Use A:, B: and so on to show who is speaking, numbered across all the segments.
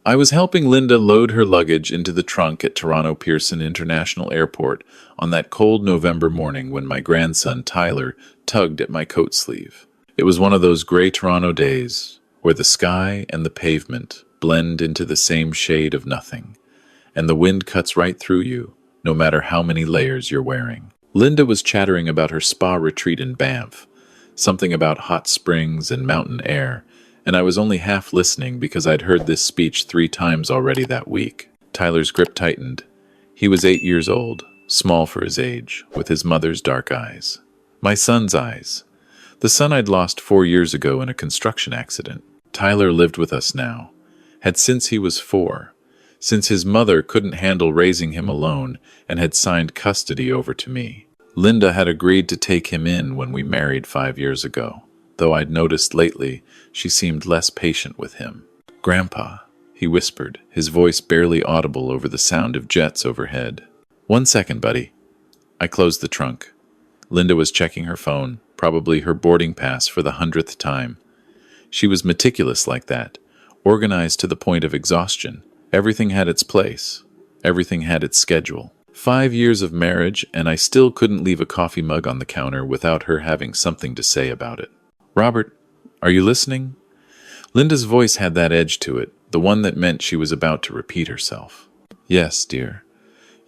A: I was helping Linda load her luggage into the trunk at Toronto Pearson International Airport on that cold November morning when my grandson Tyler tugged at my coat sleeve. It was one of those gray Toronto days where the sky and the pavement blend into the same shade of nothing, and the wind cuts right through you, no matter how many layers you're wearing. Linda was chattering about her spa retreat in Banff, something about hot springs and mountain air, and I was only half listening because I'd heard this speech 3 times already that week. Tyler's grip tightened. He was 8 years old, small for his age, with his mother's dark eyes. My son's eyes. The son I'd lost 4 years ago in a construction accident. Tyler lived with us now, had since he was 4, since his mother couldn't handle raising him alone and had signed custody over to me. Linda had agreed to take him in when we married 5 years ago, though I'd noticed lately she seemed less patient with him. "Grandpa," he whispered, his voice barely audible over the sound of jets overhead. "1 second, buddy." I closed the trunk. Linda was checking her phone, probably her boarding pass for the 100th time. She was meticulous like that, organized to the point of exhaustion. Everything had its place. Everything had its schedule. 5 years of marriage, and I still couldn't leave a coffee mug on the counter without her having something to say about it. "Robert, are you listening?" Linda's voice had that edge to it, the one that meant she was about to repeat herself. "Yes, dear.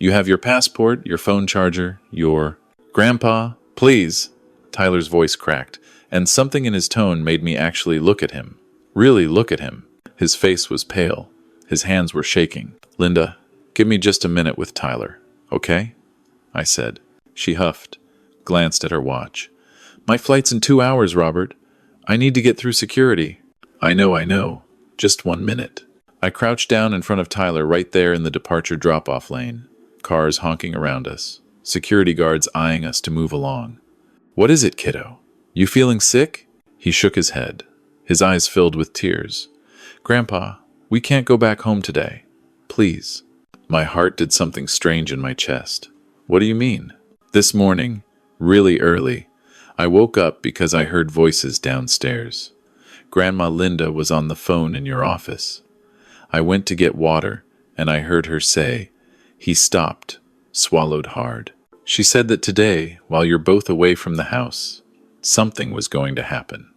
A: You have your passport, your phone charger, your—" "Grandpa, please!" Tyler's voice cracked, and something in his tone made me actually look at him. Really look at him. His face was pale. His hands were shaking. "Linda, give me just a minute with Tyler, okay?" I said. She huffed, glanced at her watch. "My flight's in 2 hours, Robert. I need to get through security." I know. Just 1 minute." I crouched down in front of Tyler right there in the departure drop-off lane. Cars honking around us. Security guards eyeing us to move along. "What is it, kiddo? You feeling sick?" He shook his head. His eyes filled with tears. "Grandpa, we can't go back home today. Please." My heart did something strange in my chest. "What do you mean?" "This morning, really early, I woke up because I heard voices downstairs. Grandma Linda was on the phone in your office. I went to get water, and I heard her say," he stopped, swallowed hard. "She said that today, while you're both away from the house, something was going to happen.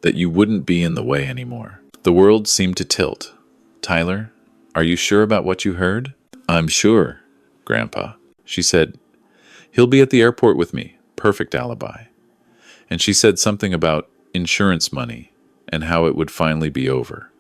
A: That you wouldn't be in the way anymore." The world seemed to tilt. "Tyler, are you sure about what you heard?" "I'm sure, Grandpa," she said. "He'll be at the airport with me. Perfect alibi." And she said something about insurance money and how it would finally be over.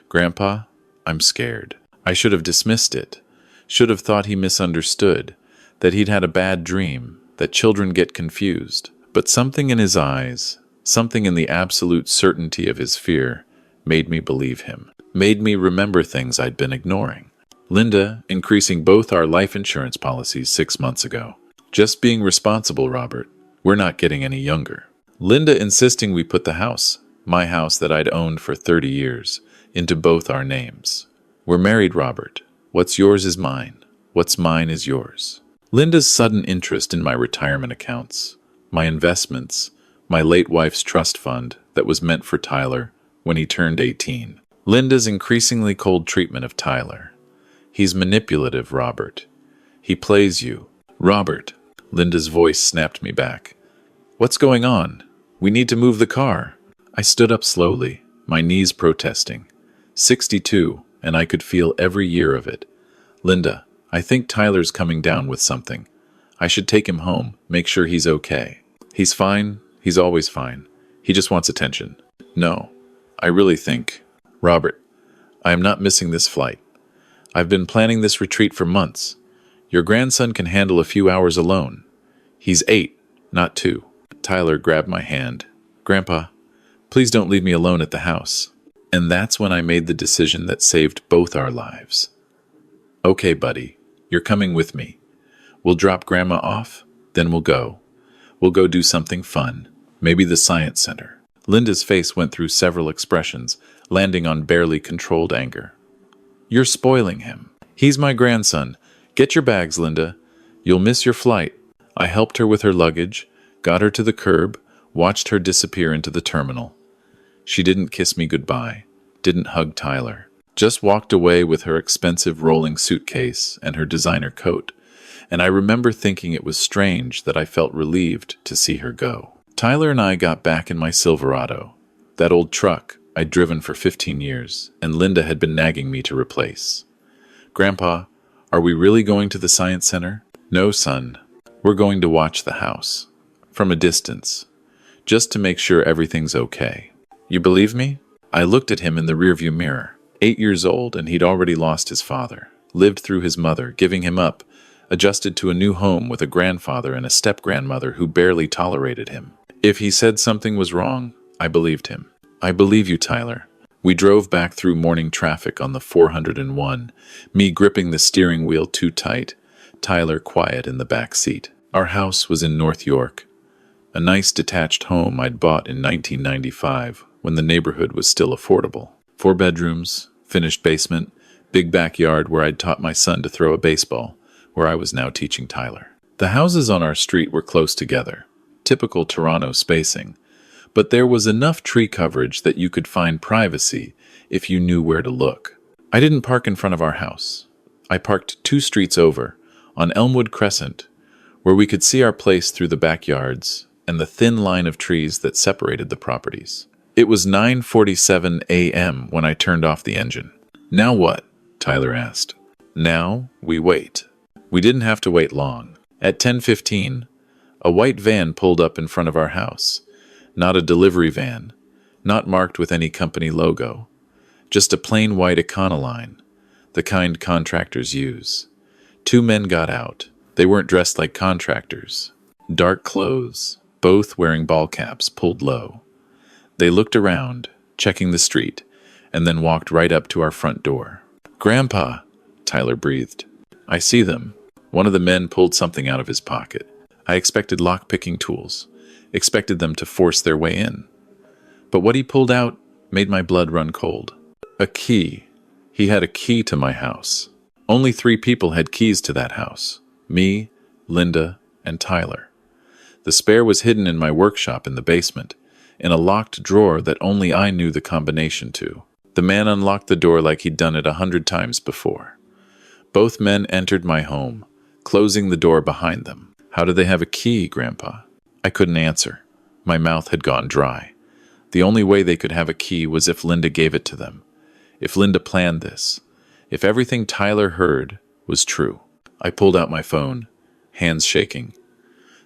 A: "Grandpa, I'm scared." I should have dismissed it. Should have thought he misunderstood, that he'd had a bad dream, that children get confused. But something in his eyes, something in the absolute certainty of his fear, made me believe him, made me remember things I'd been ignoring. Linda increasing both our life insurance policies 6 months ago. Just being responsible, Robert. We're not getting any younger. Linda insisting we put the house, my house that I'd owned for 30 years, into both our names. We're married, Robert. What's yours is mine. What's mine is yours. Linda's sudden interest in my retirement accounts, my investments, my late wife's trust fund that was meant for Tyler when he turned 18. Linda's increasingly cold treatment of Tyler. "He's manipulative, Robert. He plays you." "Robert," Linda's voice snapped me back. "What's going on? We need to move the car." I stood up slowly, my knees protesting. 62, and I could feel every year of it. "Linda, I think Tyler's coming down with something. I should take him home, make sure he's okay." "He's fine. He's always fine. He just wants attention." "No, I really think—" "Robert, I am not missing this flight. I've been planning this retreat for months. Your grandson can handle a few hours alone. He's 8, not 2. Tyler grabbed my hand. "Grandpa, please don't leave me alone at the house." And that's when I made the decision that saved both our lives. "Okay, buddy, you're coming with me. We'll drop Grandma off, then we'll go. We'll go do something fun, maybe the science center." Linda's face went through several expressions, landing on barely controlled anger. "You're spoiling him. He's my grandson. Get your bags, Linda. You'll miss your flight." I helped her with her luggage, got her to the curb, watched her disappear into the terminal. She didn't kiss me goodbye, didn't hug Tyler. just walked away with her expensive rolling suitcase and her designer coat, and I remember thinking it was strange that I felt relieved to see her go. Tyler and I got back in my Silverado, that old truck I'd driven for 15 years, and Linda had been nagging me to replace. "Grandpa, are we really going to the science center?" "No, son. We're going to watch the house. From a distance. Just to make sure everything's okay." "You believe me?" I looked at him in the rearview mirror. 8 years old, and he'd already lost his father, lived through his mother, giving him up, adjusted to a new home with a grandfather and a step-grandmother who barely tolerated him. If he said something was wrong, I believed him. "I believe you, Tyler." We drove back through morning traffic on the 401, me gripping the steering wheel too tight, Tyler quiet in the back seat. Our house was in North York, a nice detached home I'd bought in 1995 when the neighborhood was still affordable. 4 bedrooms, finished basement, big backyard where I'd taught my son to throw a baseball, where I was now teaching Tyler. The houses on our street were close together, typical Toronto spacing, but there was enough tree coverage that you could find privacy if you knew where to look. I didn't park in front of our house. I parked 2 streets over, on Elmwood Crescent, where we could see our place through the backyards and the thin line of trees that separated the properties. It was 9:47 a.m. when I turned off the engine. "Now what?" Tyler asked. "Now we wait." We didn't have to wait long. At 10:15, a white van pulled up in front of our house. Not a delivery van, not marked with any company logo, just a plain white Econoline, the kind contractors use. 2 men got out. They weren't dressed like contractors. Dark clothes, both wearing ball caps pulled low. They looked around, checking the street, and then walked right up to our front door. "Grandpa," Tyler breathed. "I see them." One of the men pulled something out of his pocket. I expected lock-picking tools, expected them to force their way in. But what he pulled out made my blood run cold. A key. He had a key to my house. Only 3 people had keys to that house. Me, Linda, and Tyler. The spare was hidden in my workshop in the basement, in a locked drawer that only I knew the combination to. The man unlocked the door like he'd done it 100 times before. Both men entered my home, closing the door behind them. "How did they have a key, Grandpa?" I couldn't answer. My mouth had gone dry. The only way they could have a key was if Linda gave it to them. If Linda planned this. If everything Tyler heard was true. I pulled out my phone, hands shaking.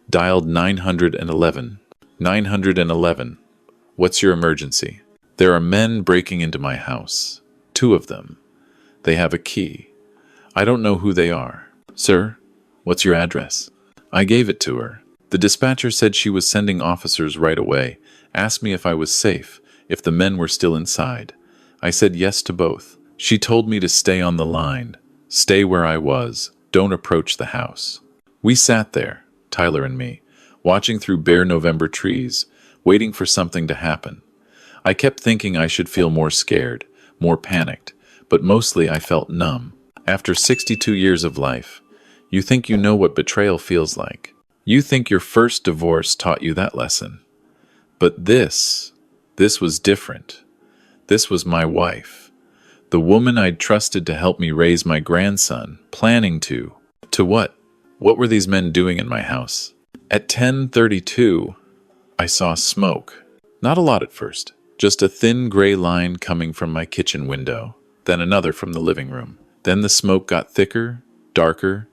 A: Dialed 911. 911. "What's your emergency?" "There are men breaking into my house. 2 of them. They have a key. I don't know who they are." "Sir, what's your address?" I gave it to her. The dispatcher said she was sending officers right away, asked me if I was safe, if the men were still inside. I said yes to both. She told me to stay on the line, stay where I was, don't approach the house. We sat there, Tyler and me, watching through bare November trees, waiting for something to happen. I kept thinking I should feel more scared, more panicked, but mostly I felt numb. After 62 years of life, you think you know what betrayal feels like. You think your first divorce taught you that lesson. But this was different. This was my wife. The woman I'd trusted to help me raise my grandson, planning to. To what? What were these men doing in my house? At 10:32, I saw smoke. Not a lot at first, just a thin gray line coming from my kitchen window, then another from the living room. Then the smoke got thicker, darker,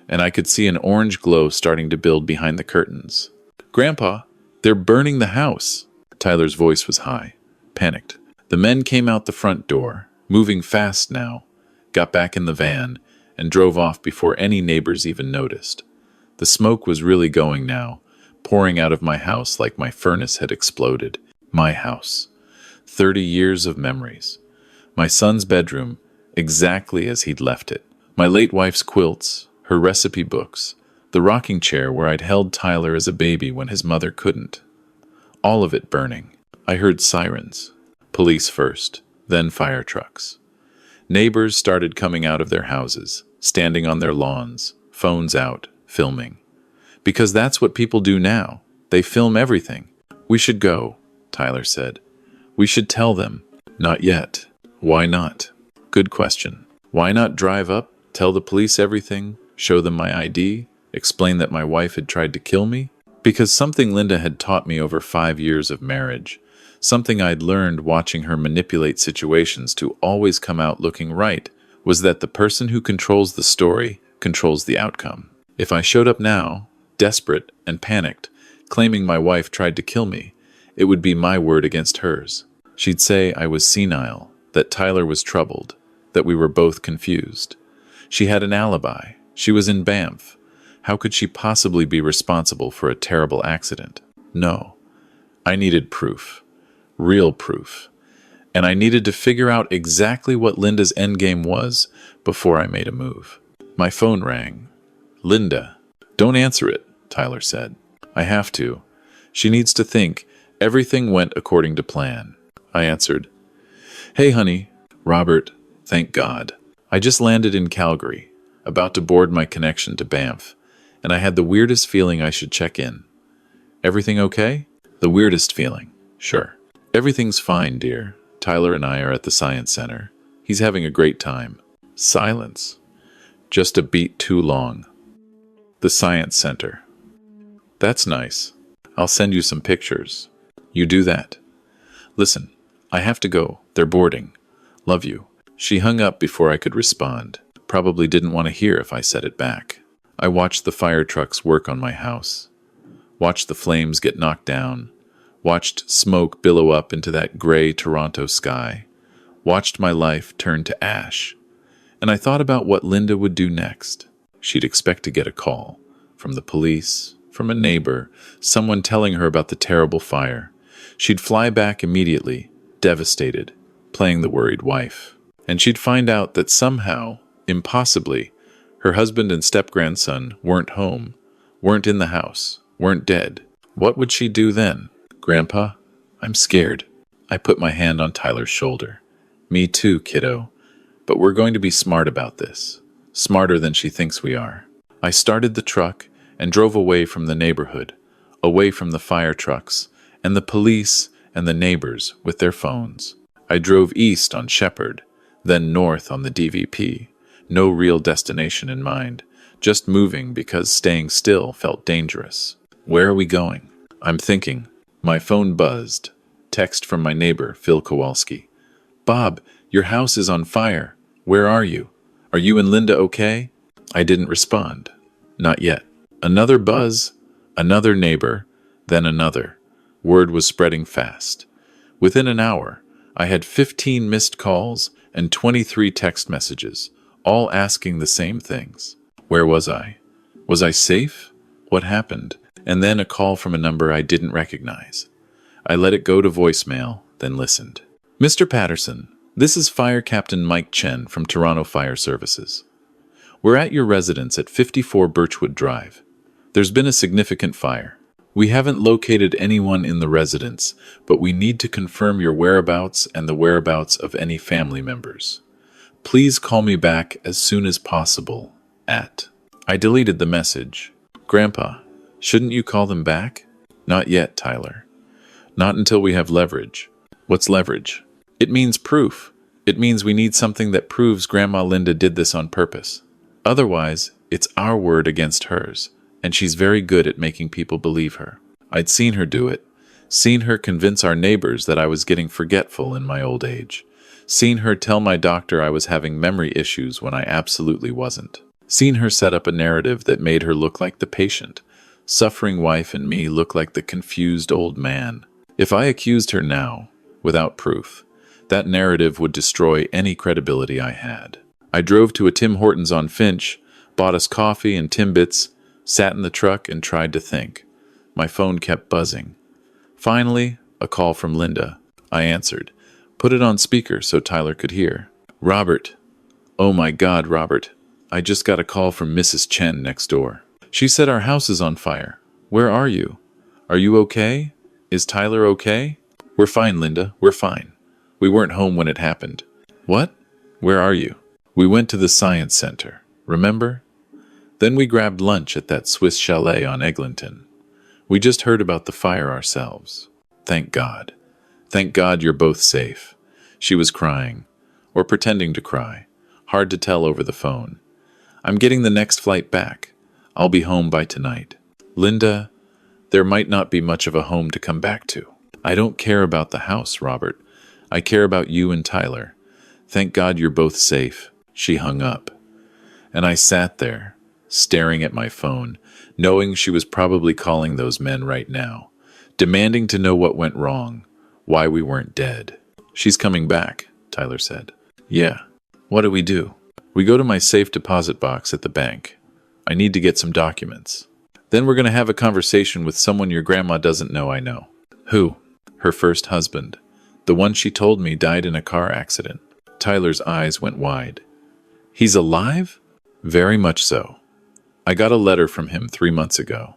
A: and I could see an orange glow starting to build behind the curtains. "Grandpa, they're burning the house." Tyler's voice was high, panicked. The men came out the front door, moving fast now, got back in the van, and drove off before any neighbors even noticed. The smoke was really going now, pouring out of my house like my furnace had exploded. My house. 30 years of memories. My son's bedroom, exactly as he'd left it. My late wife's quilts, her recipe books, the rocking chair where I'd held Tyler as a baby when his mother couldn't. All of it burning. I heard sirens. Police first, then fire trucks. Neighbors started coming out of their houses, standing on their lawns, phones out, filming. Because that's what people do now. They film everything. "We should go," Tyler said. "We should tell them." "Not yet." "Why not?" Good question. Why not drive up, tell the police everything, show them my ID, explain that my wife had tried to kill me? Because something Linda had taught me over 5 years of marriage, something I'd learned watching her manipulate situations to always come out looking right, was that the person who controls the story controls the outcome. If I showed up now, desperate and panicked, claiming my wife tried to kill me, it would be my word against hers. She'd say I was senile, that Tyler was troubled, that we were both confused. She had an alibi. She was in Banff. How could she possibly be responsible for a terrible accident? No. I needed proof. Real proof. And I needed to figure out exactly what Linda's endgame was before I made a move. My phone rang. Linda. Don't answer it, Tyler said. I have to. She needs to think everything went according to plan. I answered. Hey, honey. Robert, thank God. I just landed in Calgary, about to board my connection to Banff, and I had the weirdest feeling I should check in. Everything okay? The weirdest feeling. Sure. Everything's fine, dear. Tyler and I are at the Science Center. He's having a great time. Silence. Just a beat too long. The Science Center. That's nice. I'll send you some pictures. You do that. Listen, I have to go. They're boarding. Love you. She hung up before I could respond. Probably didn't want to hear if I said it back. I watched the fire trucks work on my house. Watched the flames get knocked down. Watched smoke billow up into that gray Toronto sky. Watched my life turn to ash. And I thought about what Linda would do next. She'd expect to get a call. From the police, from a neighbor, someone telling her about the terrible fire. She'd fly back immediately, devastated, playing the worried wife. And she'd find out that somehow, impossibly, her husband and step-grandson weren't home, weren't in the house, weren't dead. What would she do then? Grandpa, I'm scared. I put my hand on Tyler's shoulder. Me too, kiddo. But we're going to be smart about this. Smarter than she thinks we are. I started the truck and drove away from the neighborhood, away from the fire trucks, and the police and the neighbors with their phones. I drove east on Shepherd, then north on the DVP. No real destination in mind, just moving because staying still felt dangerous. Where are we going? I'm thinking. My phone buzzed. Text from my neighbor, Phil Kowalski. Bob, your house is on fire. Where are you? Are you and Linda okay? I didn't respond. Not yet. Another buzz, another neighbor, then another. Word was spreading fast. Within an hour, I had 15 missed calls and 23 text messages, all asking the same things. Where was I? Was I safe? What happened? And then a call from a number I didn't recognize. I let it go to voicemail, then listened. Mr. Patterson, this is Fire Captain Mike Chen from Toronto Fire Services. We're at your residence at 54 Birchwood Drive. There's been a significant fire. We haven't located anyone in the residence, but we need to confirm your whereabouts and the whereabouts of any family members. Please call me back as soon as possible at... I deleted the message. Grandpa, shouldn't you call them back? Not yet, Tyler. Not until we have leverage. What's leverage? It means proof. It means we need something that proves Grandma Linda did this on purpose. Otherwise, it's our word against hers, and she's very good at making people believe her. I'd seen her do it. Seen her convince our neighbors that I was getting forgetful in my old age. Seen her tell my doctor I was having memory issues when I absolutely wasn't. Seen her set up a narrative that made her look like the patient, suffering wife and me look like the confused old man. If I accused her now, without proof, that narrative would destroy any credibility I had. I drove to a Tim Hortons on Finch, bought us coffee and Timbits, sat in the truck and tried to think. My phone kept buzzing. Finally, a call from Linda. I answered. Put it on speaker so Tyler could hear. Robert. Oh my God, Robert. I just got a call from Mrs. Chen next door. She said our house is on fire. Where are you? Are you okay? Is Tyler okay? We're fine, Linda. We're fine. We weren't home when it happened. What? Where are you? We went to the Science Center. Remember? Then we grabbed lunch at that Swiss chalet on Eglinton. We just heard about the fire ourselves. Thank God. Thank God you're both safe. She was crying. or pretending to cry. Hard to tell over the phone. I'm getting the next flight back. I'll be home by tonight. Linda, there might not be much of a home to come back to. I don't care about the house, Robert. I care about you and Tyler. Thank God you're both safe. She hung up. And I sat there, staring at my phone, knowing she was probably calling those men right now, demanding to know what went wrong, why we weren't dead. She's coming back, Tyler said. Yeah. What do? We go to my safe deposit box at the bank. I need to get some documents. Then we're going to have a conversation with someone your grandma doesn't know I know. Who? Her first husband. The one she told me died in a car accident. Tyler's eyes went wide. He's alive? Very much so. I got a letter from him 3 months ago.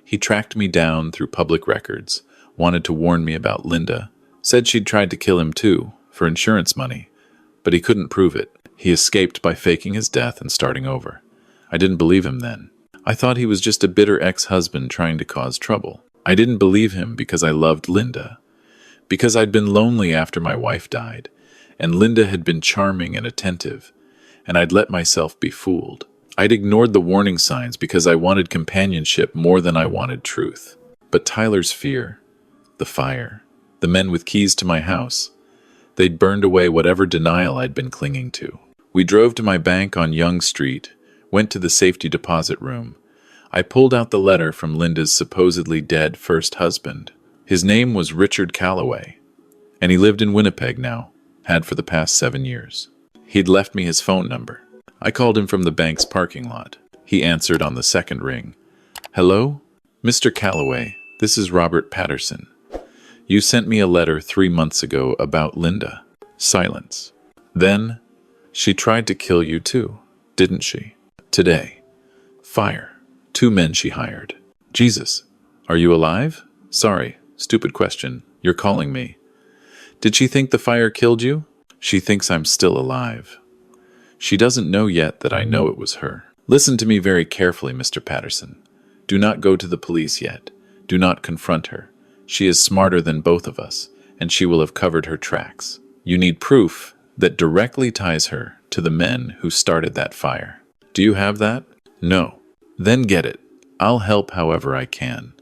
A: He tracked me down through public records, wanted to warn me about Linda, said she'd tried to kill him too, for insurance money, but he couldn't prove it. He escaped by faking his death and starting over. I didn't believe him then. I thought he was just a bitter ex-husband trying to cause trouble. I didn't believe him because I loved Linda, because I'd been lonely after my wife died, and Linda had been charming and attentive, and I'd let myself be fooled. I'd ignored the warning signs because I wanted companionship more than I wanted truth. But Tyler's fear, the fire, the men with keys to my house, they'd burned away whatever denial I'd been clinging to. We drove to my bank on Young Street, went to the safety deposit room. I pulled out the letter from Linda's supposedly dead first husband. His name was Richard Calloway, and he lived in Winnipeg now, had for the past 7 years. He'd left me his phone number. I called him from the bank's parking lot. He answered on the second ring. Hello? Mr. Calloway, this is Robert Patterson. You sent me a letter 3 months ago about Linda. Silence. Then, she tried to kill you too, didn't she? Today. Fire. 2 men she hired. Jesus. Are you alive? Sorry, stupid question. You're calling me. Did she think the fire killed you? She thinks I'm still alive. She doesn't know yet that I know it was her. Listen to me very carefully, Mr. Patterson. Do not go to the police yet. Do not confront her. She is smarter than both of us, and she will have covered her tracks. You need proof that directly ties her to the men who started that fire. Do you have that? No. Then get it. I'll help however I can.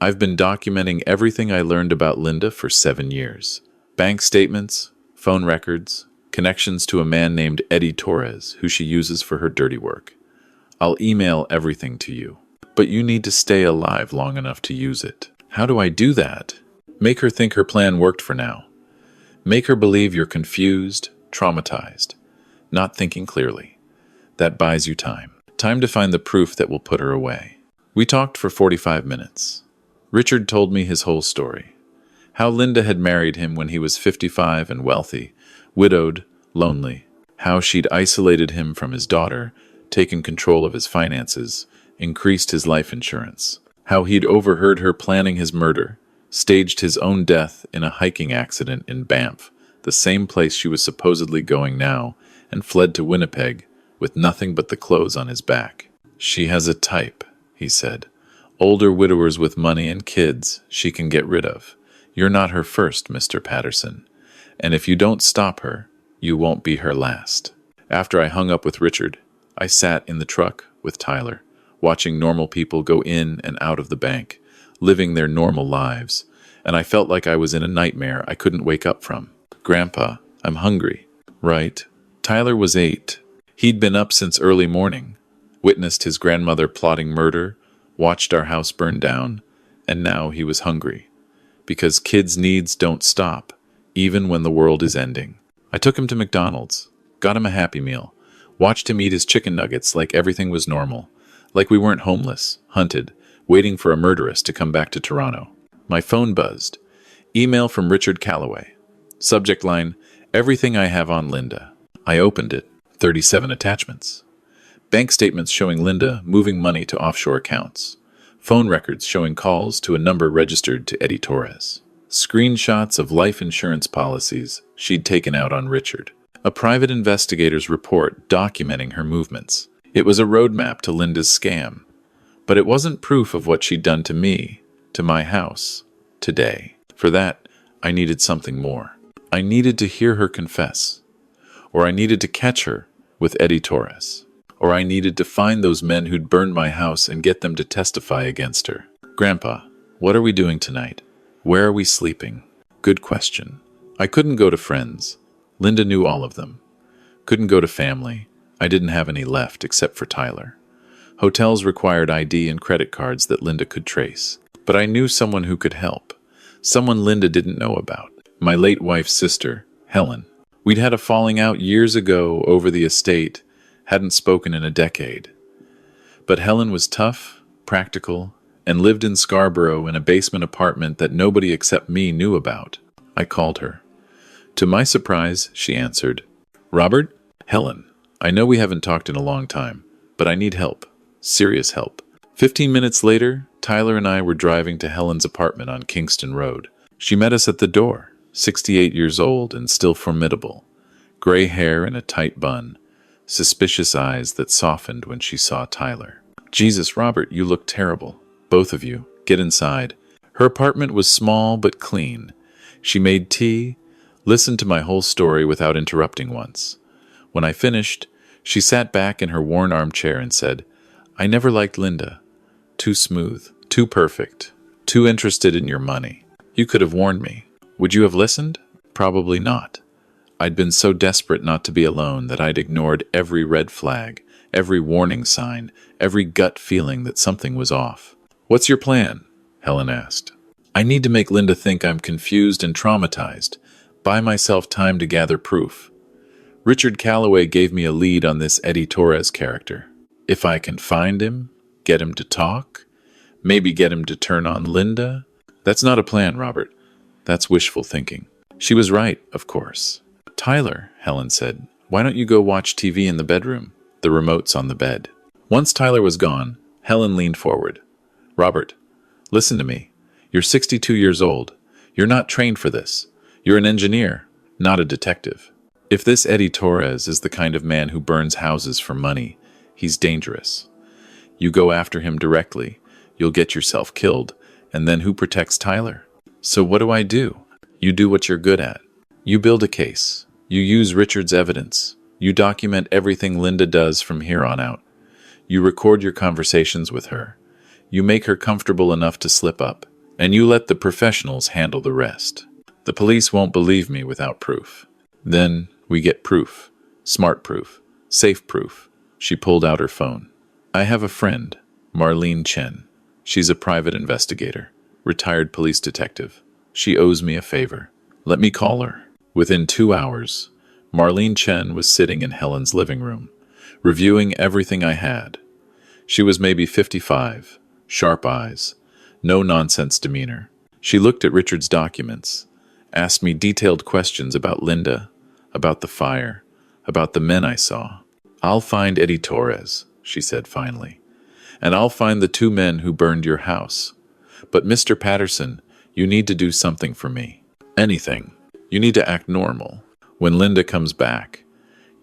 A: I've been documenting everything I learned about Linda for 7 years. Bank statements, phone records, connections to a man named Eddie Torres, who she uses for her dirty work. I'll email everything to you. But you need to stay alive long enough to use it. How do I do that? Make her think her plan worked for now. Make her believe you're confused, traumatized, not thinking clearly. That buys you time. Time to find the proof that will put her away. We talked for 45 minutes. Richard told me his whole story. How Linda had married him when he was 55 and wealthy, widowed, lonely. How she'd isolated him from his daughter, taken control of his finances, increased his life insurance. How he'd overheard her planning his murder, staged his own death in a hiking accident in Banff, the same place she was supposedly going now, and fled to Winnipeg with nothing but the clothes on his back. She has a type, he said. Older widowers with money and kids she can get rid of. You're not her first, Mr. Patterson. And if you don't stop her, you won't be her last. After I hung up with Richard, I sat in the truck with Tyler, watching normal people go in and out of the bank, living their normal lives, and I felt like I was in a nightmare I couldn't wake up from. Grandpa, I'm hungry. Right. Tyler was 8. He'd been up since early morning, witnessed his grandmother plotting murder, watched our house burn down, and now he was hungry. Because kids' needs don't stop, even when the world is ending. I took him to McDonald's, got him a Happy Meal, watched him eat his chicken nuggets like everything was normal, like we weren't homeless, hunted, waiting for a murderess to come back to Toronto. My phone buzzed. Email from Richard Calloway. Subject line, everything I have on Linda. I opened it. 37 attachments. Bank statements showing Linda moving money to offshore accounts. Phone records showing calls to a number registered to Eddie Torres. Screenshots of life insurance policies she'd taken out on Richard. A private investigator's report documenting her movements. It was a roadmap to Linda's scam. But it wasn't proof of what she'd done to me, to my house, today. For that, I needed something more. I needed to hear her confess. or I needed to catch her with Eddie Torres, or I needed to find those men who'd burned my house and get them to testify against her. Grandpa, what are we doing tonight? Where are we sleeping? Good question. I couldn't go to friends. Linda knew all of them. Couldn't go to family. I didn't have any left except for Tyler. Hotels required ID and credit cards that Linda could trace. But I knew someone who could help. Someone Linda didn't know about. My late wife's sister, Helen. We'd had a falling out years ago over the estate, hadn't spoken in a decade. But Helen was tough, practical, and lived in Scarborough in a basement apartment that nobody except me knew about. I called her. To my surprise, she answered. Robert? Helen, I know we haven't talked in a long time, but I need help. Serious help. 15 minutes later, Tyler and I were driving to Helen's apartment on Kingston Road. She met us at the door, 68 years old and still formidable. Gray hair in a tight bun, suspicious eyes that softened when she saw Tyler. Jesus, Robert, you look terrible. Both of you. Get inside. Her apartment was small but clean. She made tea, listened to my whole story without interrupting once. When I finished, she sat back in her worn armchair and said, I never liked Linda. Too smooth, too perfect, too interested in your money. You could have warned me. Would you have listened? Probably not. I'd been so desperate not to be alone that I'd ignored every red flag, every warning sign, every gut feeling that something was off. What's your plan? Helen asked. I need to make Linda think I'm confused and traumatized. Buy myself time to gather proof. Richard Calloway gave me a lead on this Eddie Torres character. If I can find him, get him to talk, maybe get him to turn on Linda. That's not a plan, Robert. That's wishful thinking. She was right, of course. Tyler, Helen said, why don't you go watch TV in the bedroom? The remote's on the bed. Once Tyler was gone, Helen leaned forward. Robert, listen to me. You're 62 years old. You're not trained for this. You're an engineer, not a detective. If this Eddie Torres is the kind of man who burns houses for money, he's dangerous. You go after him directly, you'll get yourself killed, and then who protects Tyler? So what do? You do what you're good at. You build a case. You use Richard's evidence. You document everything Linda does from here on out. You record your conversations with her. You make her comfortable enough to slip up, and you let the professionals handle the rest. The police won't believe me without proof. Then we get proof. Smart proof. Safe proof. She pulled out her phone. I have a friend, Marlene Chen. She's a private investigator, retired police detective. She owes me a favor. Let me call her. Within 2 hours, Marlene Chen was sitting in Helen's living room, reviewing everything I had. She was maybe 55, sharp eyes, no-nonsense demeanor. She looked at Richard's documents, asked me detailed questions about Linda, about the fire, about the men I saw. I'll find Eddie Torres, she said finally, and I'll find the 2 men who burned your house. But Mr. Patterson, you need to do something for me. Anything. You need to act normal. When Linda comes back,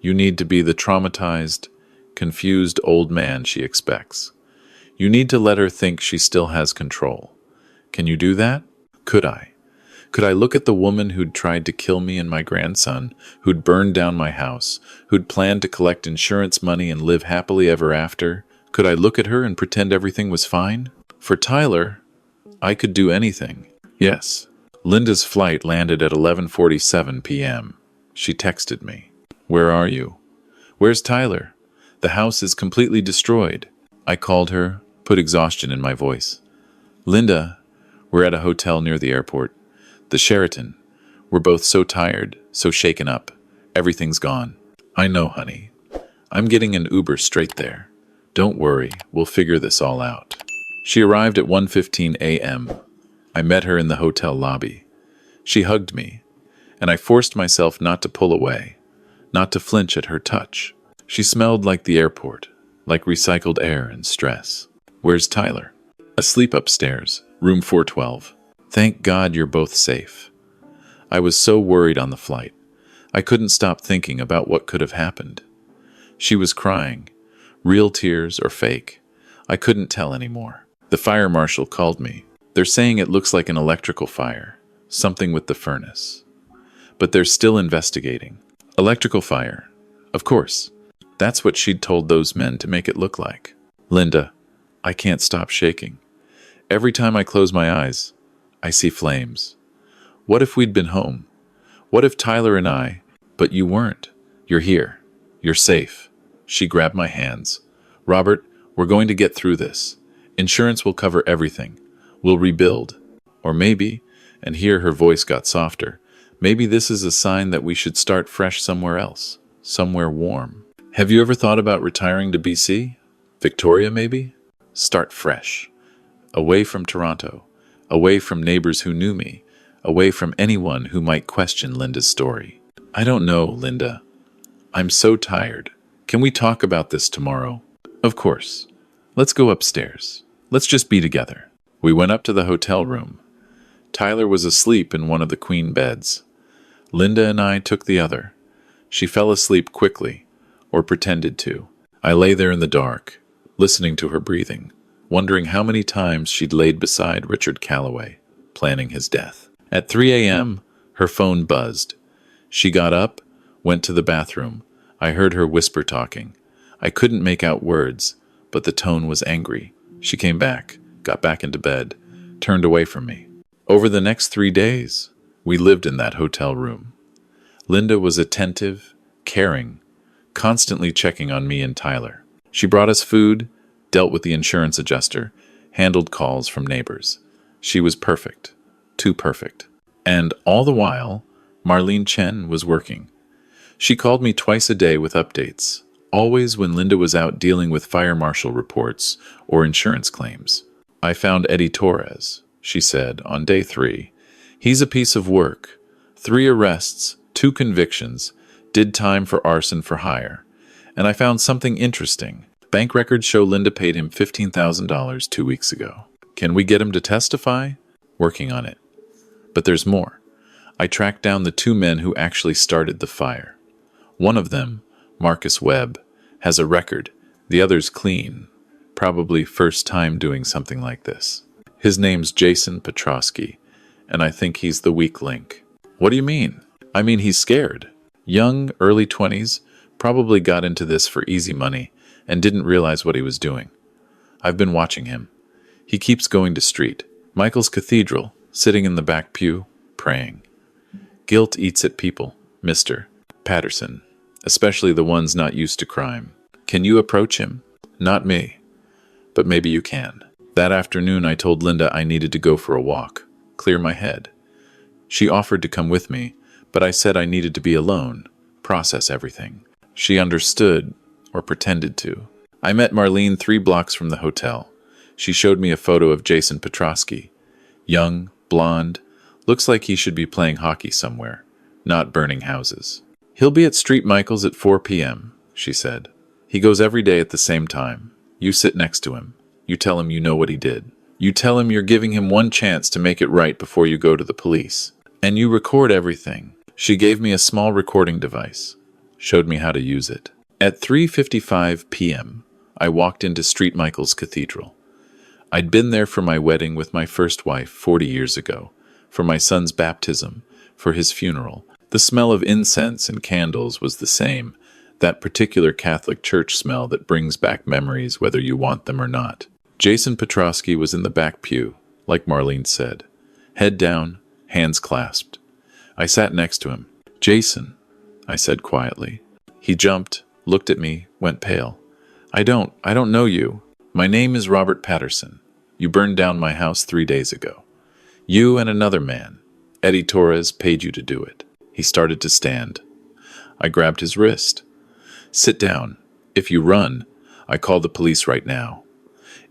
A: you need to be the traumatized, confused old man she expects. You need to let her think she still has control. Can you do that? Could I? Could I look at the woman who'd tried to kill me and my grandson, who'd burned down my house, who'd planned to collect insurance money and live happily ever after? Could I look at her and pretend everything was fine? For Tyler, I could do anything. Yes. Linda's flight landed at 11:47 p.m. She texted me. Where are you? Where's Tyler? The house is completely destroyed. I called her, put exhaustion in my voice. Linda, we're at a hotel near the airport. The Sheraton. We're both so tired, so shaken up. Everything's gone. I know, honey. I'm getting an Uber straight there. Don't worry, we'll figure this all out. She arrived at 1:15 a.m. I met her in the hotel lobby. She hugged me, and I forced myself not to pull away, not to flinch at her touch. She smelled like the airport, like recycled air and stress. Where's Tyler? Asleep upstairs, room 412. Thank God you're both safe. I was so worried on the flight. I couldn't stop thinking about what could have happened. She was crying, real tears or fake. I couldn't tell anymore. The fire marshal called me. They're saying it looks like an electrical fire, something with the furnace. But they're still investigating. Electrical fire. Of course. That's what she'd told those men to make it look like. Linda, I can't stop shaking. Every time I close my eyes, I see flames. What if we'd been home? What if Tyler and I... But you weren't. You're here. You're safe. She grabbed my hands. Robert, we're going to get through this. Insurance will cover everything. We'll rebuild. Or maybe, and here her voice got softer, maybe this is a sign that we should start fresh somewhere else. Somewhere warm. Have you ever thought about retiring to BC? Victoria, maybe? Start fresh. Away from Toronto. Away from neighbors who knew me. Away from anyone who might question Linda's story. I don't know, Linda. I'm so tired. Can we talk about this tomorrow? Of course. Let's go upstairs. Let's just be together. We went up to the hotel room. Tyler was asleep in one of the queen beds. Linda and I took the other. She fell asleep quickly, or pretended to. I lay there in the dark, listening to her breathing, wondering how many times she'd laid beside Richard Calloway, planning his death. At 3 a.m., her phone buzzed. She got up, went to the bathroom. I heard her whisper talking. I couldn't make out words, but the tone was angry. She came back, got back into bed, turned away from me. Over the next 3 days, we lived in that hotel room. Linda was attentive, caring, constantly checking on me and Tyler. She brought us food, dealt with the insurance adjuster, handled calls from neighbors. She was perfect. Too perfect. And all the while, Marlene Chen was working. She called me twice a day with updates, always when Linda was out dealing with fire marshal reports or insurance claims. I found Eddie Torres, she said, on day 3. He's a piece of work. 3 arrests, 2 convictions, did time for arson for hire. And I found something interesting. Bank records show Linda paid him $15,000 2 weeks ago. Can we get him to testify? Working on it. But there's more. I tracked down the 2 men who actually started the fire. One of them, Marcus Webb, has a record. The other's clean. Probably first time doing something like this. His name's Jason Petrosky, and I think he's the weak link. What do you mean? I mean he's scared. Young, early 20s, probably got into this for easy money and didn't realize what he was doing. I've been watching him. He keeps going to street. Michael's Cathedral, sitting in the back pew, praying. Guilt eats at people, Mr. Patterson, especially the ones not used to crime. Can you approach him? Not me. But maybe you can. That afternoon I told Linda I needed to go for a walk, clear my head. She offered to come with me, but I said I needed to be alone, process everything. She understood, or pretended to. I met Marlene 3 blocks from the hotel. She showed me a photo of Jason Petrosky. Young, blonde, looks like he should be playing hockey somewhere, not burning houses. He'll be at Street Michael's at 4 p.m., she said. He goes every day at the same time. You sit next to him. You tell him you know what he did. You tell him you're giving him one chance to make it right before you go to the police. And you record everything. She gave me a small recording device, showed me how to use it. At 3:55 p.m., I walked into Street Michael's Cathedral. I'd been there for my wedding with my first wife 40 years ago, for my son's baptism, for his funeral. The smell of incense and candles was the same, that particular Catholic church smell that brings back memories whether you want them or not. Jason Petrosky was in the back pew, like Marlene said. Head down, hands clasped. I sat next to him. Jason, I said quietly. He jumped, looked at me, went pale. I don't know you. My name is Robert Patterson. You burned down my house 3 days ago. You and another man, Eddie Torres, paid you to do it. He started to stand. I grabbed his wrist. Sit down. If you run, I call the police right now.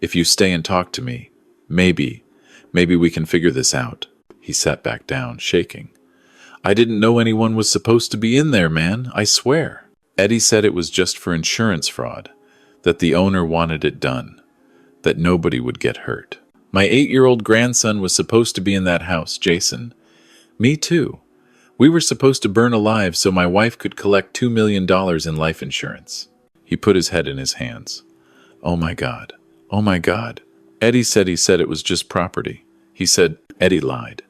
A: If you stay and talk to me, maybe we can figure this out. He sat back down, shaking. I didn't know anyone was supposed to be in there, man. I swear. Eddie said it was just for insurance fraud, that the owner wanted it done, that nobody would get hurt. My 8-year-old grandson was supposed to be in that house, Jason. Me too. We were supposed to burn alive so my wife could collect $2 million in life insurance. He put his head in his hands. Oh my God. Oh my God. Eddie said it was just property. He said Eddie lied.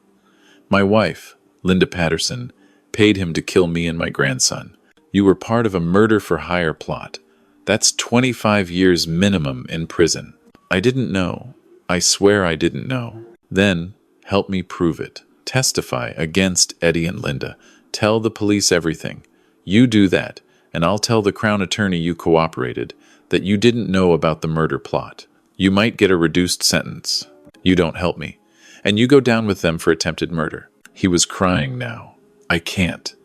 A: My wife, Linda Patterson, paid him to kill me and my grandson. You were part of a murder-for-hire plot. That's 25 years minimum in prison. I didn't know. I swear I didn't know. Then, help me prove it. Testify against Eddie and Linda. Tell the police everything. You do that, and I'll tell the Crown Attorney you cooperated, that you didn't know about the murder plot. You might get a reduced sentence. You don't help me. And you go down with them for attempted murder. He was crying now. I can't.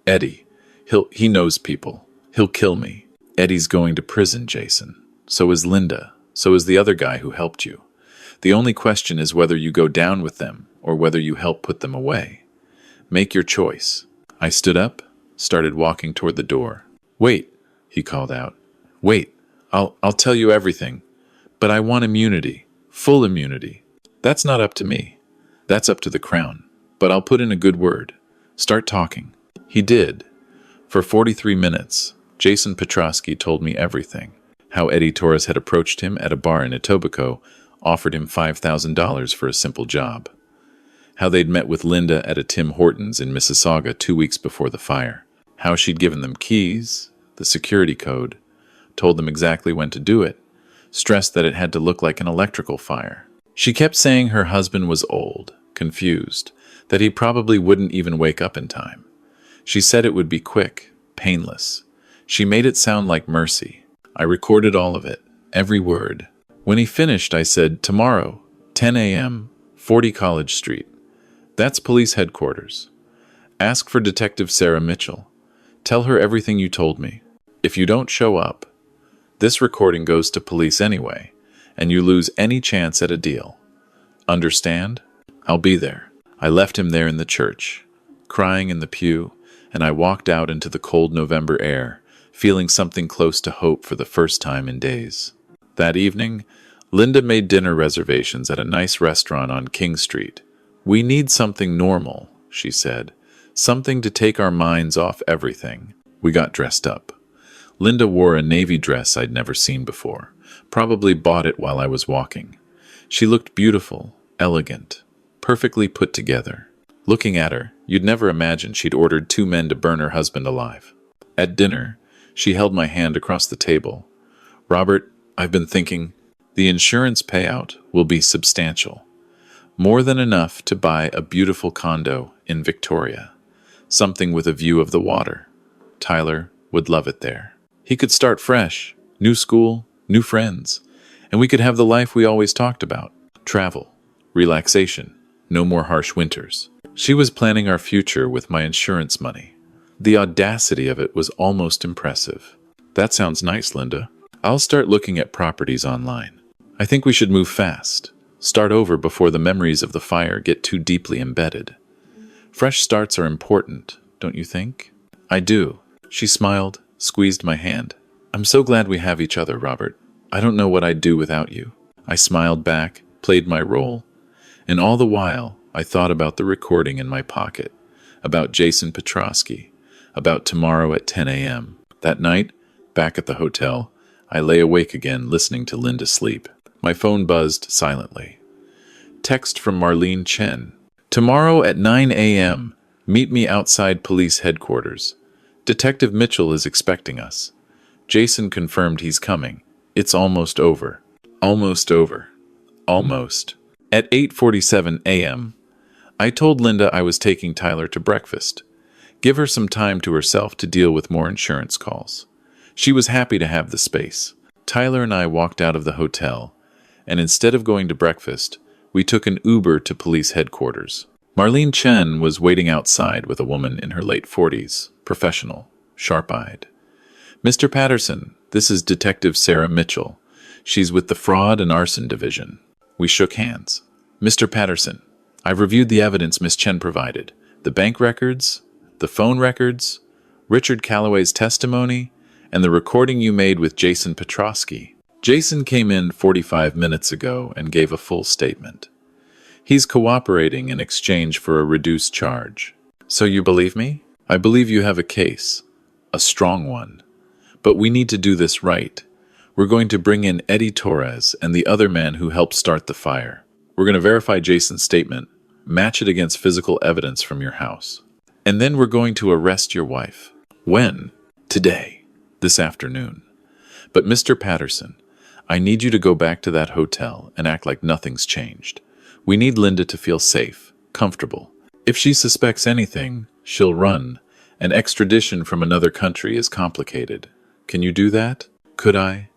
A: Eddie. He knows people. He'll kill me. Eddie's going to prison, Jason. So is Linda. So is the other guy who helped you. The only question is whether you go down with them or whether you help put them away. Make your choice. I stood up, started walking toward the door. Wait, he called out. Wait, I'll tell you everything. But I want immunity. Full immunity. That's not up to me. That's up to the Crown. But I'll put in a good word. Start talking. He did. For 43 minutes, Jason Petrosky told me everything. How Eddie Torres had approached him at a bar in Etobicoke, offered him $5,000 for a simple job. How they'd met with Linda at a Tim Hortons in Mississauga 2 weeks before the fire. How she'd given them keys, the security code, told them exactly when to do it, stressed that it had to look like an electrical fire. She kept saying her husband was old, confused, that he probably wouldn't even wake up in time. She said it would be quick, painless. She made it sound like mercy. I recorded all of it, every word. When he finished, I said, tomorrow, 10 a.m., 40 College Street. That's police headquarters. Ask for Detective Sarah Mitchell. Tell her everything you told me. If you don't show up, this recording goes to police anyway, and you lose any chance at a deal. Understand? I'll be there. I left him there in the church, crying in the pew, and I walked out into the cold November air, feeling something close to hope for the first time in days. That evening, Linda made dinner reservations at a nice restaurant on King Street. We need something normal, she said. Something to take our minds off everything. We got dressed up. Linda wore a navy dress I'd never seen before. Probably bought it while I was walking. She looked beautiful, elegant, perfectly put together. Looking at her, you'd never imagine she'd ordered 2 men to burn her husband alive. At dinner, she held my hand across the table. Robert, I've been thinking, the insurance payout will be substantial. More than enough to buy a beautiful condo in Victoria. Something with a view of the water. Tyler would love it there. He could start fresh, new school, new friends, and we could have the life we always talked about. Travel, relaxation, no more harsh winters. She was planning our future with my insurance money. The audacity of it was almost impressive. That sounds nice, Linda. I'll start looking at properties online. I think we should move fast. Start over before the memories of the fire get too deeply embedded. Fresh starts are important, don't you think? I do. She smiled, squeezed my hand. I'm so glad we have each other, Robert. I don't know what I'd do without you. I smiled back, played my role. And all the while, I thought about the recording in my pocket, about Jason Petrosky, about tomorrow at 10 a.m. That night, back at the hotel, I lay awake again listening to Linda sleep. My phone buzzed silently. Text from Marlene Chen. Tomorrow at 9 a.m., meet me outside police headquarters. Detective Mitchell is expecting us. Jason confirmed he's coming. It's almost over. Almost over. Almost. At 8:47 a.m., I told Linda I was taking Tyler to breakfast. Give her some time to herself to deal with more insurance calls. She was happy to have the space. Tyler and I walked out of the hotel, and instead of going to breakfast, we took an Uber to police headquarters. Marlene Chen was waiting outside with a woman in her late 40s, professional, sharp-eyed. Mr. Patterson, this is Detective Sarah Mitchell. She's with the Fraud and Arson Division. We shook hands. Mr. Patterson, I've reviewed the evidence Miss Chen provided. The bank records, the phone records, Richard Calloway's testimony, and the recording you made with Jason Petrosky. Jason came in 45 minutes ago and gave a full statement. He's cooperating in exchange for a reduced charge. So you believe me? I believe you have a case. A strong one. But we need to do this right. We're going to bring in Eddie Torres and the other man who helped start the fire. We're going to verify Jason's statement, match it against physical evidence from your house. And then we're going to arrest your wife. When? Today. This afternoon. But Mr. Patterson, I need you to go back to that hotel and act like nothing's changed. We need Linda to feel safe, comfortable. If she suspects anything, she'll run. An extradition from another country is complicated. Can you do that? Could I?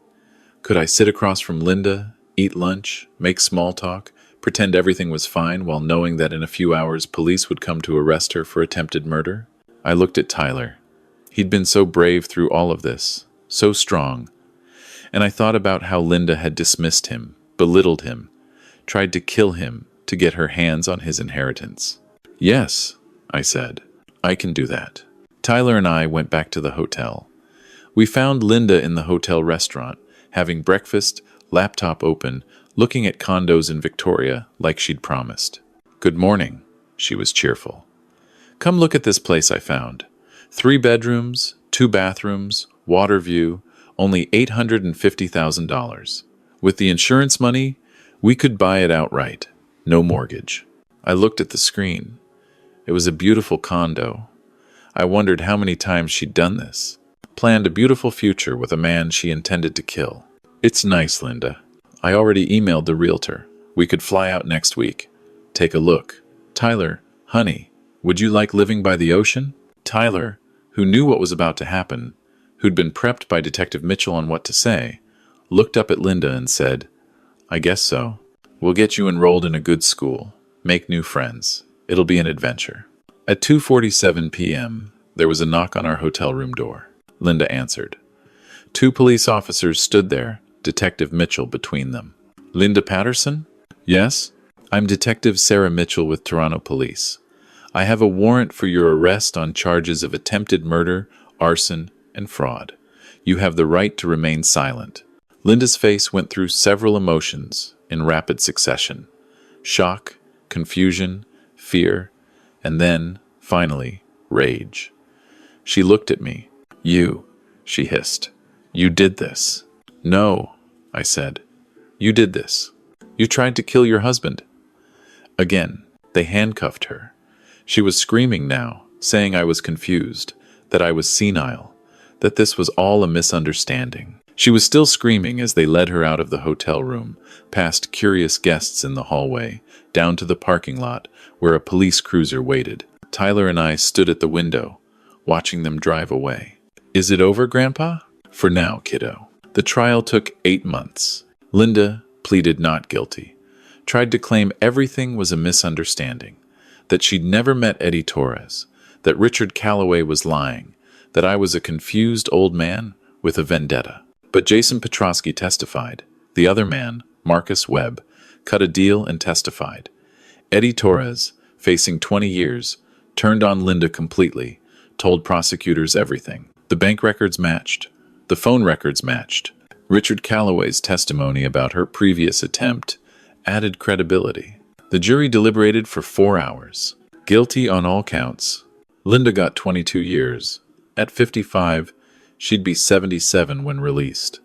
A: Could I sit across from Linda, eat lunch, make small talk, pretend everything was fine while knowing that in a few hours police would come to arrest her for attempted murder? I looked at Tyler. He'd been so brave through all of this, so strong. And I thought about how Linda had dismissed him, belittled him, tried to kill him to get her hands on his inheritance. Yes, I said, I can do that. Tyler and I went back to the hotel. We found Linda in the hotel restaurant, having breakfast, laptop open, looking at condos in Victoria like she'd promised. Good morning, she was cheerful. Come look at this place I found. 3 bedrooms, 2 bathrooms, water view, only $850,000. With the insurance money, we could buy it outright. No mortgage. I looked at the screen. It was a beautiful condo. I wondered how many times she'd done this. Planned a beautiful future with a man she intended to kill. It's nice, Linda. I already emailed the realtor. We could fly out next week. Take a look. Tyler, honey, would you like living by the ocean? Tyler, who knew what was about to happen, who'd been prepped by Detective Mitchell on what to say, looked up at Linda and said, I guess so. We'll get you enrolled in a good school. Make new friends. It'll be an adventure. At 2:47 p.m., there was a knock on our hotel room door. Linda answered. 2 police officers stood there, Detective Mitchell between them. Linda Patterson? Yes? I'm Detective Sarah Mitchell with Toronto Police. I have a warrant for your arrest on charges of attempted murder, arson, and fraud. You have the right to remain silent. Linda's face went through several emotions in rapid succession. Shock, confusion, fear, and then, finally, rage. She looked at me. You, she hissed. You did this. No, I said. You did this. You tried to kill your husband. Again, they handcuffed her. She was screaming now, saying I was confused, that I was senile, that this was all a misunderstanding. She was still screaming as they led her out of the hotel room, past curious guests in the hallway, down to the parking lot where a police cruiser waited. Tyler and I stood at the window, watching them drive away. Is it over, Grandpa? For now, kiddo. The trial took 8 months. Linda pleaded not guilty, tried to claim everything was a misunderstanding, that she'd never met Eddie Torres, that Richard Calloway was lying, that I was a confused old man with a vendetta. But Jason Petrosky testified. The other man, Marcus Webb, cut a deal and testified. Eddie Torres, facing 20 years, turned on Linda completely, told prosecutors everything. The bank records matched. The phone records matched. Richard Calloway's testimony about her previous attempt added credibility. The jury deliberated for 4 hours. Guilty on all counts. Linda got 22 years. At 55, she'd be 77 when released.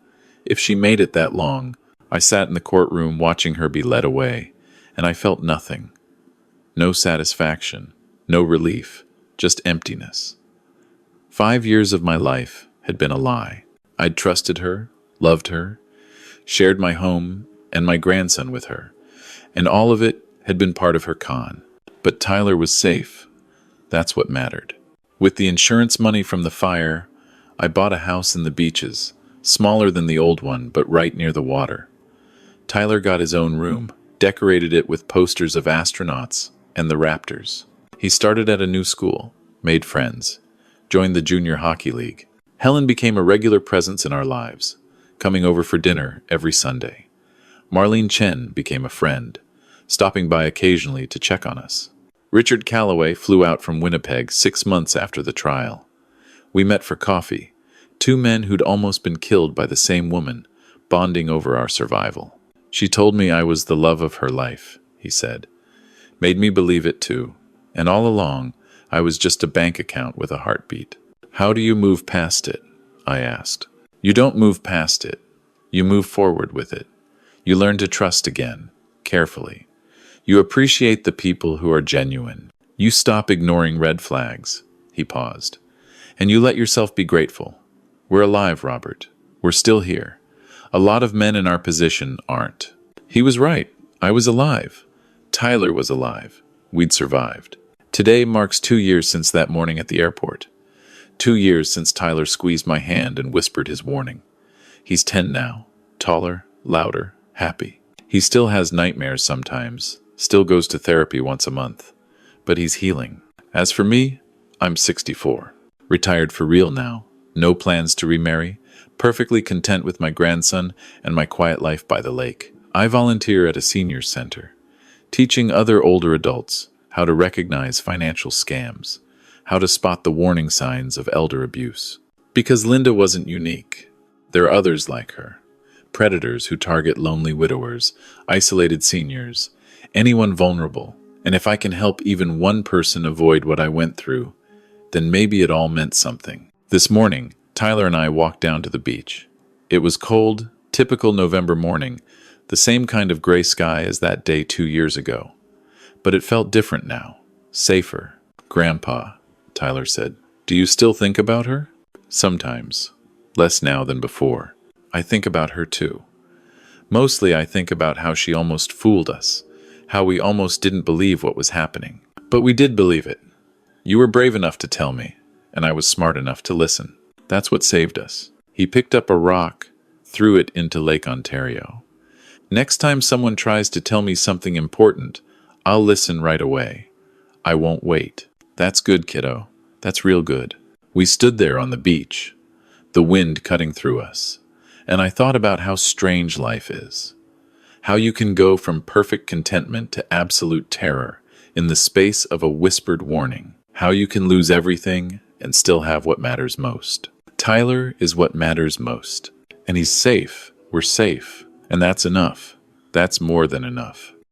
A: If she made it that long, I sat in the courtroom watching her be led away, and I felt nothing. No satisfaction, no relief, just emptiness. 5 years of my life had been a lie. I'd trusted her, loved her, shared my home and my grandson with her, and all of it had been part of her con. But Tyler was safe. That's what mattered. With the insurance money from the fire, I bought a house in the beaches, smaller than the old one, but right near the water. Tyler got his own room, decorated it with posters of astronauts and the Raptors. He started at a new school, made friends, joined the junior hockey league. Helen became a regular presence in our lives, coming over for dinner every Sunday. Marlene Chen became a friend, stopping by occasionally to check on us. Richard Calloway flew out from Winnipeg 6 months after the trial. We met for coffee, 2 men who'd almost been killed by the same woman, bonding over our survival. She told me I was the love of her life, he said. Made me believe it too, and all along, I was just a bank account with a heartbeat. How do you move past it? I asked. You don't move past it. You move forward with it. You learn to trust again, carefully. You appreciate the people who are genuine. You stop ignoring red flags. He paused. And you let yourself be grateful. We're alive, Robert. We're still here. A lot of men in our position aren't. He was right. I was alive. Tyler was alive. We'd survived. Today marks 2 years since that morning at the airport. 2 years since Tyler squeezed my hand and whispered his warning. He's 10 now. Taller, louder, happy. He still has nightmares sometimes, still goes to therapy once a month. But he's healing. As for me, I'm 64. Retired for real now. No plans to remarry. Perfectly content with my grandson and my quiet life by the lake. I volunteer at a seniors center, teaching other older adults how to recognize financial scams, how to spot the warning signs of elder abuse. Because Linda wasn't unique. There are others like her. Predators who target lonely widowers, isolated seniors, anyone vulnerable. And if I can help even one person avoid what I went through, then maybe it all meant something. This morning, Tyler and I walked down to the beach. It was cold, typical November morning, the same kind of gray sky as that day 2 years ago. But it felt different now, safer. Grandpa, Tyler said, do you still think about her? Sometimes. Less now than before. I think about her too. Mostly I think about how she almost fooled us, how we almost didn't believe what was happening. But we did believe it. You were brave enough to tell me, and I was smart enough to listen. That's what saved us. He picked up a rock, threw it into Lake Ontario. Next time someone tries to tell me something important, I'll listen right away. I won't wait. That's good, kiddo. That's real good. We stood there on the beach, the wind cutting through us, and I thought about how strange life is. How you can go from perfect contentment to absolute terror in the space of a whispered warning. How you can lose everything and still have what matters most. Tyler is what matters most. And he's safe. We're safe. And that's enough. That's more than enough.